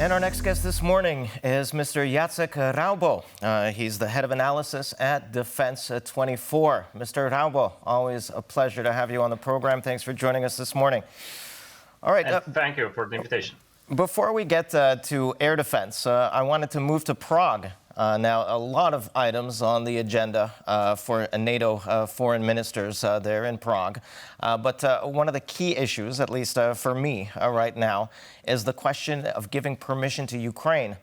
And our next guest this morning is Mr. Jacek Raubo. He's the head of analysis at Defense 24. Mr. Raubo, always a pleasure to have you on the program. Thanks for joining us this morning. All right. Thank you for the invitation. Before we get to air defense, I wanted to move to Prague. Now, a lot of items on the agenda for NATO foreign ministers there in Prague. But one of the key issues, at least for me right now, is the question of giving permission to Ukraine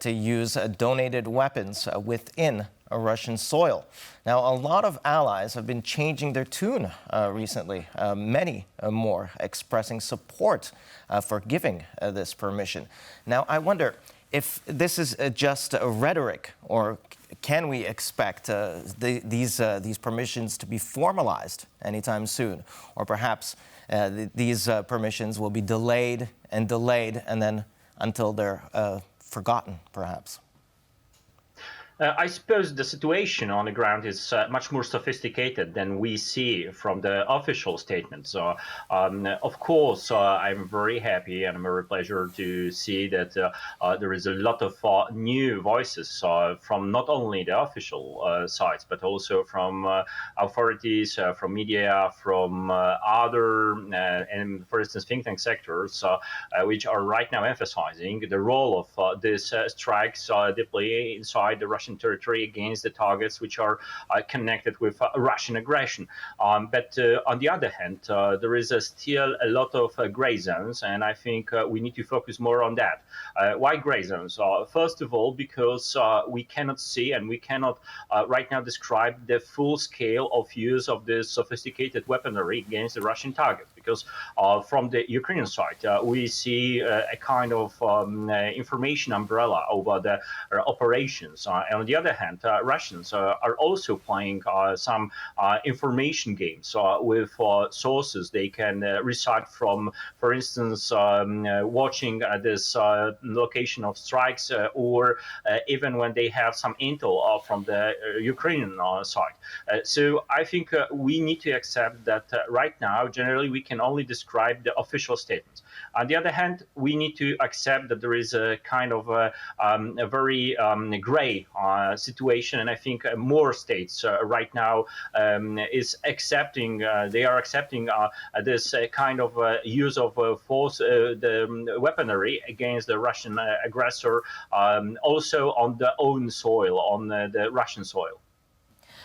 to use donated weapons within Russian soil. Now, a lot of allies have been changing their tune recently, many more expressing support for giving this permission. Now, I wonder if this is just a rhetoric, or can we expect these permissions to be formalized anytime soon? Or perhaps these permissions will be delayed and then until they're forgotten, perhaps? I suppose the situation on the ground is much more sophisticated than we see from the official statements. Of course, I'm very happy and I'm very pleasure to see that there is a lot of new voices from not only the official sides, but also from authorities, from media, from other, and for instance, think tank sectors, which are right now emphasizing the role of these strikes deeply inside the Russian territory against the targets which are connected with Russian aggression. But on the other hand, there is still a lot of gray zones, and I think we need to focus more on that. Why gray zones? First of all, because we cannot see and we cannot right now describe the full scale of use of this sophisticated weaponry against the Russian targets. Because from the Ukrainian side, we see a kind of information umbrella over the operations. And on the other hand, Russians are also playing some information games with sources they can recite from, for instance, watching this location of strikes, or even when they have some intel from the Ukrainian side. So I think we need to accept that right now, generally, we can only describe the official statements. On the other hand, we need to accept that there is a kind of a very gray situation, and I think more states right now is accepting. They are accepting this kind of use of force, the weaponry against the Russian aggressor, also on their own soil, on the Russian soil.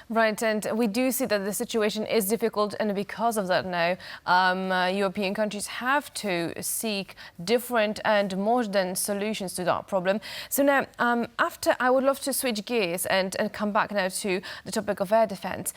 Right, and we do see that the situation is difficult, and because of that now, European countries have to seek different and modern solutions to that problem. So now, I would love to switch gears and come back now to the topic of air defense.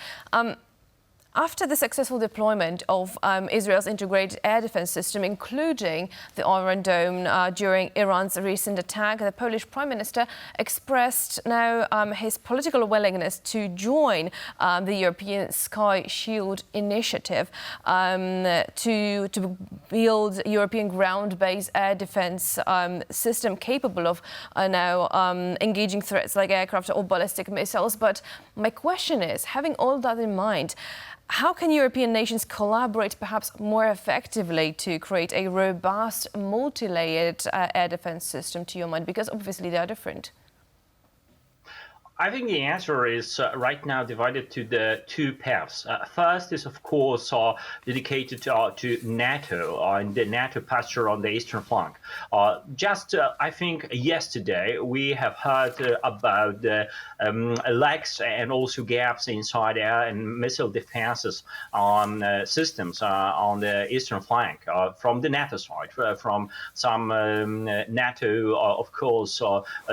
After the successful deployment of Israel's integrated air defense system, including the Iron Dome during Iran's recent attack, the Polish Prime Minister expressed now his political willingness to join the European Sky Shield initiative to build European ground-based air defense system capable of now engaging threats like aircraft or ballistic missiles. But my question is, having all that in mind, how can European nations collaborate perhaps more effectively to create a robust, multi-layered air defense system, to your mind? Because obviously they are different. I think the answer is right now divided to the two paths. First is, of course, dedicated to NATO and the NATO posture on the eastern flank. I think yesterday we have heard about the lacks and also gaps inside air and missile defenses on systems on the eastern flank from the NATO side, from some NATO, of course,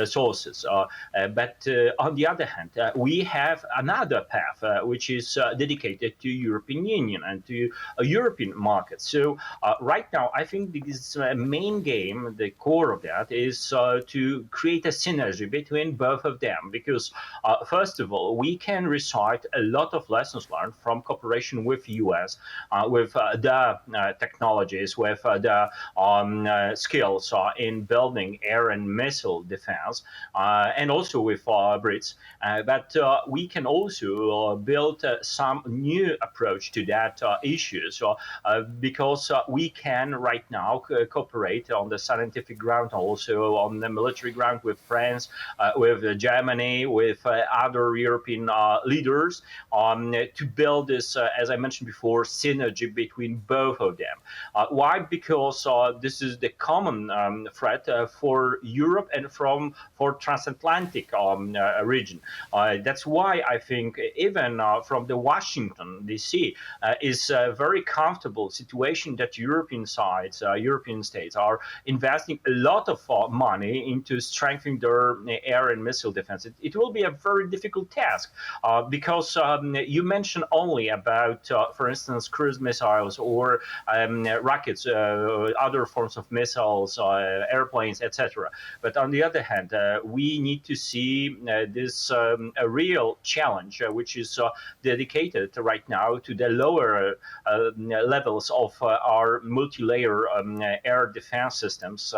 sources. But on the other hand, we have another path which is dedicated to European Union and to European markets. So right now, I think this main game, the core of that, is to create a synergy between both of them. Because first of all, we can recite a lot of lessons learned from cooperation with US, with the technologies, with the skills in building air and missile defense, and also with Brits. merits, but we can also build some new approach to that issue. So because we can right now cooperate on the scientific ground, also on the military ground with France, with Germany, with other European leaders to build this, as I mentioned before, synergy between both of them. Why? Because this is the common threat for Europe and for transatlantic region. That's why I think even from the Washington D.C. Is a very comfortable situation that European states are investing a lot of money into strengthening their air and missile defense. It will be a very difficult task because you mentioned only about, for instance, cruise missiles or rockets, other forms of missiles, airplanes, etc. But on the other hand, we need to see this a real challenge, which is dedicated right now to the lower levels of our multi-layer air defense systems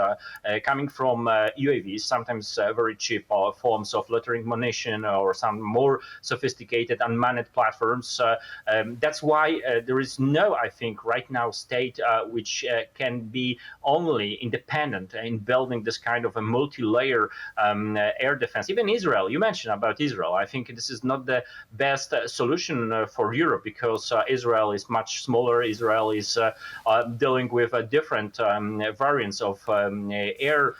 coming from UAVs, sometimes very cheap forms of loitering munition or some more sophisticated unmanned platforms. That's why there is no, I think, right now state which can be only independent in building this kind of a multi-layer air defense. Even Israel, you mentioned about Israel. I think this is not the best solution for Europe because Israel is much smaller. Israel is dealing with different variants of air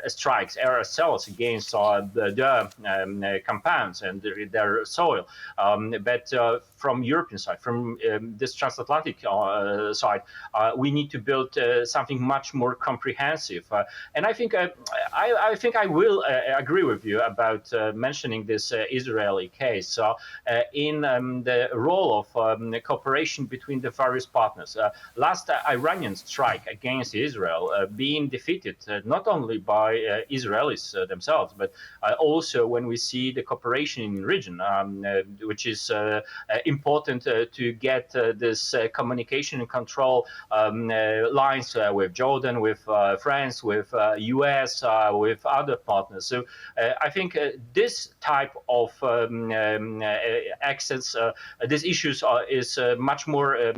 strikes, air assaults against the compounds and their soil. But from European side, from this transatlantic side, we need to build something much more comprehensive. And I think I will agree with you about mentioning this Israeli case in the role of cooperation between the various partners. Last Iranian strike against Israel being defeated not only by Israelis themselves, but also when we see the cooperation in the region, which is important to get this communication and control lines with Jordan, with France, with US, with other partners. So I think this type of access, these issues is much more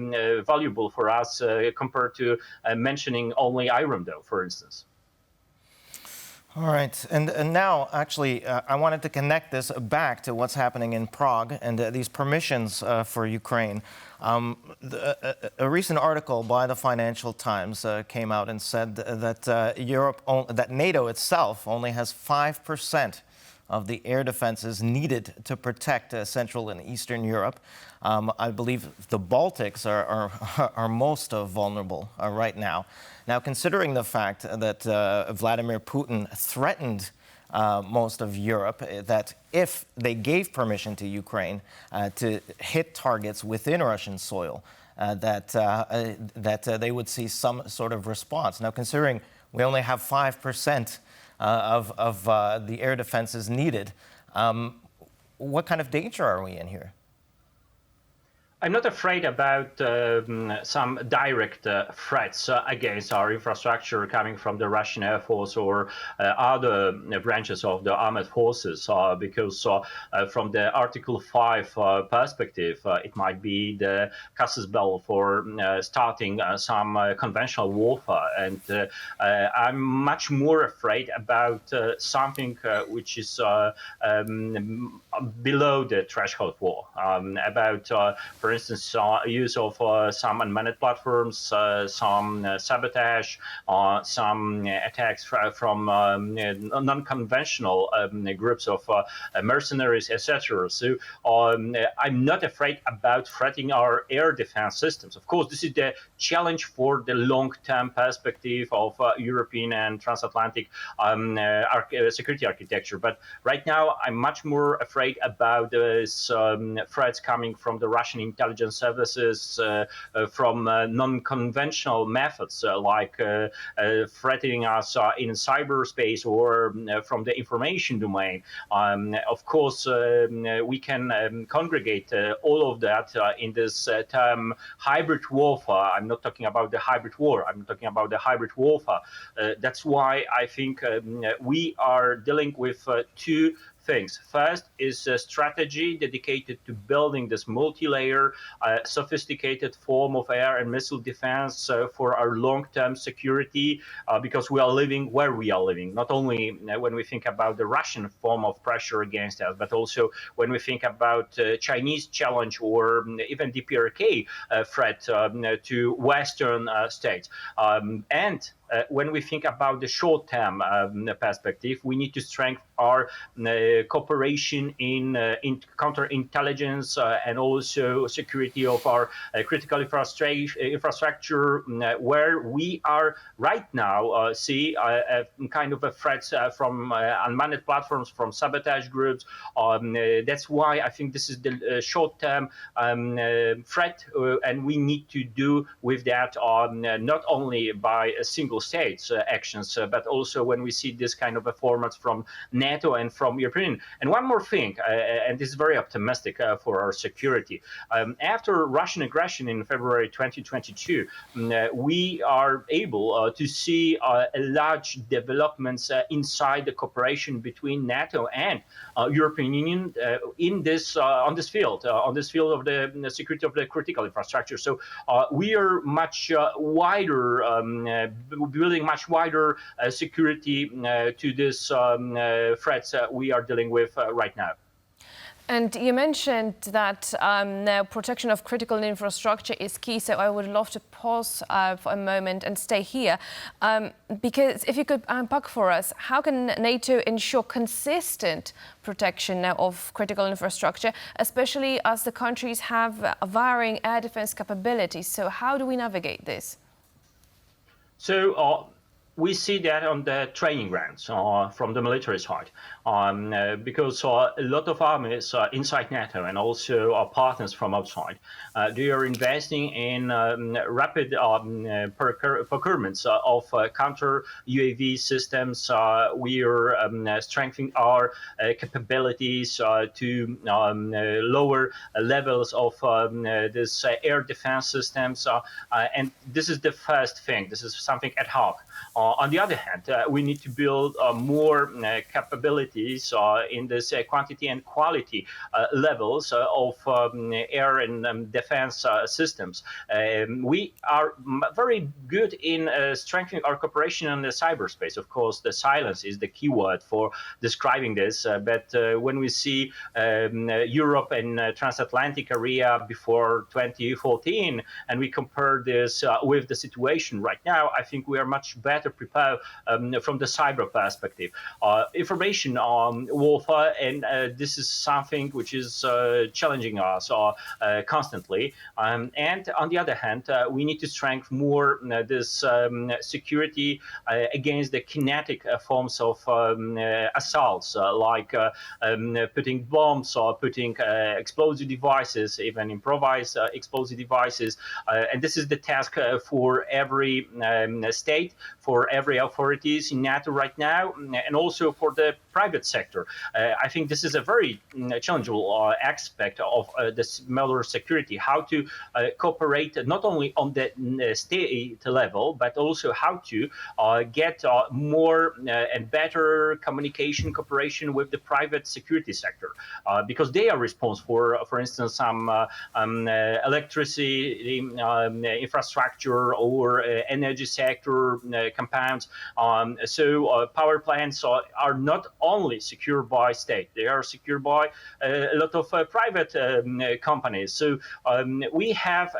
valuable for us compared to mentioning only Iron Dome, for instance. All right, and now actually I wanted to connect this back to what's happening in Prague and these permissions for Ukraine. A recent article by the Financial Times came out and said that that NATO itself only has 5% of the air defenses needed to protect Central and Eastern Europe. I believe the Baltics are most vulnerable right now. Now, considering the fact that Vladimir Putin threatened most of Europe, that if they gave permission to Ukraine to hit targets within Russian soil, that they would see some sort of response. Now, considering we only have 5% of the air defenses needed, what kind of danger are we in here? I'm not afraid about some direct threats against our infrastructure coming from the Russian Air Force or other branches of the armed forces, because from the Article 5 perspective, it might be the casus belli for starting some conventional warfare. And I'm much more afraid about something which is below the threshold war, about, for instance, use of some unmanned platforms, some sabotage, some attacks from non-conventional groups of mercenaries, etc. So I'm not afraid about threatening our air defense systems. Of course, this is the challenge for the long-term perspective of European and transatlantic security architecture. But right now, I'm much more afraid about these threats coming from the Russian intelligence services, from non-conventional methods like threatening us in cyberspace or from the information domain. Of course, we can congregate all of that in this term hybrid warfare. I'm not talking about the hybrid war. I'm talking about the hybrid warfare. That's why I think we are dealing with two things. First is a strategy dedicated to building this multi-layer, sophisticated form of air and missile defense for our long-term security, because we are living where we are living, not only when we think about the Russian form of pressure against us, but also when we think about Chinese challenge or even DPRK threat to Western states. And when we think about the short-term perspective, we need to strengthen our cooperation in counterintelligence and also security of our critical infrastructure, where we are right now see a kind of a threat from unmanned platforms, from sabotage groups. That's why I think this is the short-term threat, and we need to do with that not only by a single states actions, but also when we see this kind of a format from NATO and from European Union. And one more thing, and this is very optimistic for our security. After Russian aggression in February 2022, we are able to see large developments inside the cooperation between NATO and European Union in this on this field of the security of the critical infrastructure. So we are much wider, building much wider security to this threats we are dealing with right now. And you mentioned that now protection of critical infrastructure is key, so I would love to pause for a moment and stay here. Because if you could unpack for us, how can NATO ensure consistent protection now of critical infrastructure, especially as the countries have varying air defense capabilities? So how do we navigate this? So we see that on the training grounds from the military side, because a lot of armies inside NATO and also our partners from outside, they are investing in rapid procurements of counter UAV systems. We are strengthening our capabilities to lower levels of this air defense systems, and this is the first thing. This is something ad hoc. On the other hand, we need to build more capabilities in this quantity and quality levels of air and defense systems. We are very good in strengthening our cooperation in the cyberspace. Of course, the silence is the key word for describing this. But when we see Europe and transatlantic area before 2014, and we compare this with the situation right now, I think we are much better prepared from the cyber perspective. Information warfare, and this is something which is challenging us constantly. And on the other hand, we need to strengthen more this security against the kinetic forms of assaults, like putting bombs or putting explosive devices, even improvised explosive devices. And this is the task for every state, for every authorities in NATO right now, and also for the private sector. I think this is a very challengeable aspect of the smaller security, how to cooperate not only on the state level, but also how to get more and better communication cooperation with the private security sector, because they are responsible for instance, some electricity infrastructure or energy sector compounds. So power plants are not only secured by state, they are secured by a lot of private companies. So we have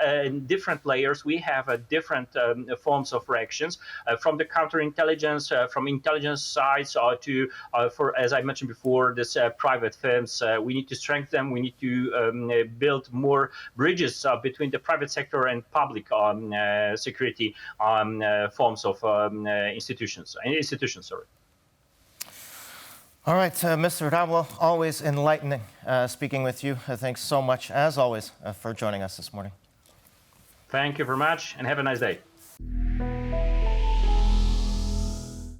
different layers, we have different forms of reactions from the counterintelligence, from intelligence sides to, for as I mentioned before, this private firms. We need to strengthen them, we need to build more bridges between the private sector and public security forms of institutions. Sorry. All right, Mr. Raubo, always enlightening speaking with you. Thanks so much, as always, for joining us this morning. Thank you very much, and have a nice day.